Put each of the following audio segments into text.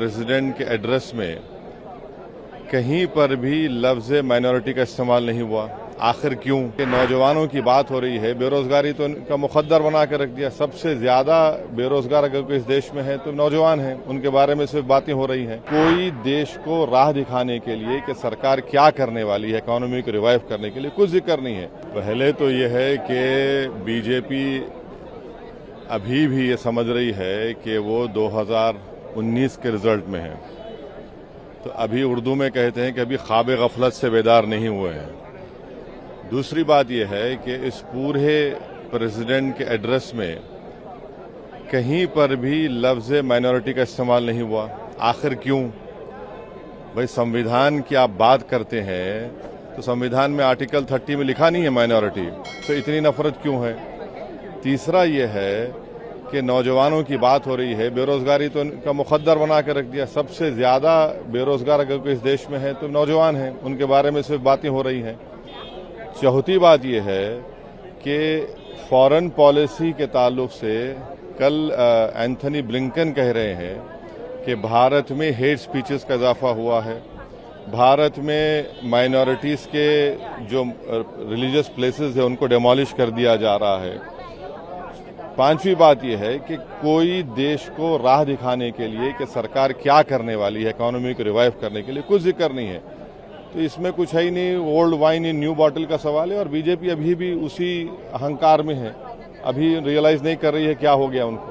President के address में कहीं पर भी लफ्ज़ माइनॉरिटी का इस्तेमाल नहीं हुआ। आखिर क्यों? कि नौजवानों की बात हो रही है, बेरोजगारी तो इनका मुकद्दर बना कर रख दिया। सबसे ज्यादा बेरोजगार अगर कोई इस देश में है तो नौजवान हैं, उनके बारे में सिर्फ बातें हो रही हैं। कोई देश को राह दिखाने के लिए कि सरकार क्या करने वाली है इकोनॉमी को रिवाइव करने के लिए, कुछ जिक्र नहीं है। पहले तो ये है कि बीजेपी अभी भी ये समझ रही है कि वो 2019 के रिजल्ट में है, तो अभी उर्दू में कहते हैं कि अभी ख्वाब गफलत से बेदार नहीं हुए हैं। दूसरी बात यह है कि इस पूरे प्रेसिडेंट के एड्रेस में कहीं पर भी लफ्ज़ माइनॉरिटी का इस्तेमाल नहीं हुआ। आखिर क्यों? भाई संविधान की आप बात करते हैं तो संविधान में आर्टिकल 30 में लिखा नहीं है माइनॉरिटी, तो इतनी नफरत क्यों है? तीसरा यह है कि नौजवानों की बात हो रही है, बेरोजगारी तो इनका मुकद्दर बना कर रख दिया। सबसे ज्यादा बेरोजगार अगर कोई इस देश में है तो नौजवान हैं, उनके बारे में सिर्फ बातें हो रही हैं। चौथी बात यह है कि फॉरेन पॉलिसी के ताल्लुक से कल एंथनी ब्लिंकन कह रहे हैं कि भारत में हेट स्पीचेस का इजाफा हुआ है, भारत में माइनॉरिटीज़ के जो रिलीजियस प्लेसेस है उनको डेमोलिश कर दिया जा रहा है। पांचवी बात यह है कि कोई देश को राह दिखाने के लिए कि सरकार क्या करने वाली है इकोनॉमी को रिवाइव करने के लिए, कुछ जिक्र नहीं है। तो इसमें कुछ है ही नहीं, old wine in new bottle का सवाल है। और बीजेपी अभी भी उसी अहंकार में है, अभी रियलाइज नहीं कर रही है क्या हो गया उनको।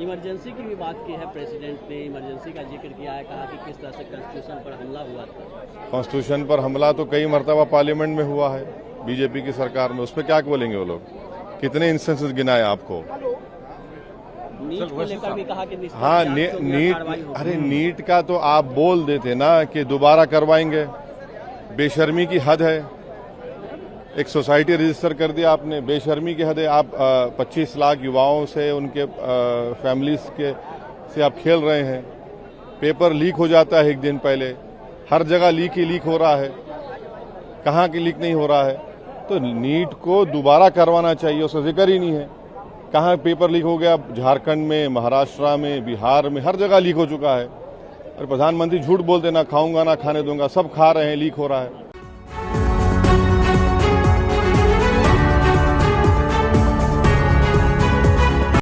इमरजेंसी की भी बात की है, प्रेसिडेंट ने इमरजेंसी का जिक्र किया है, कहा कि किस तरह से कॉन्स्टिट्यूशन पर हमला हुआ था। कॉन्स्टिट्यूशन पर हमला तो कई मरतबा पार्लियामेंट में हुआ है बीजेपी की सरकार में, उस पर क्या बोलेंगे वो लोग? कितने इंस्टेंसेस गिनाए आपको? नीट को लेकर भी कहा कि हाँ, नीट का तो आप बोल देते ना कि दोबारा करवाएंगे। बेशर्मी की हद है। एक सोसाइटी रजिस्टर कर दिया आपने, बेशर्मी की हद है। आप 25 लाख युवाओं से, उनके फैमिलीज के से आप खेल रहे हैं। पेपर लीक हो जाता है एक दिन पहले, हर जगह लीक हो रहा है, कहाँ की लीक नहीं हो रहा है? तो नीट को दोबारा करवाना चाहिए, उसका जिक्र ही नहीं है। कहाँ पेपर लीक हो गया? झारखंड में, महाराष्ट्र में, बिहार में, हर जगह लीक हो चुका है। और प्रधानमंत्री झूठ बोलते, ना खाऊंगा ना खाने दूंगा, सब खा रहे हैं, लीक हो रहा है।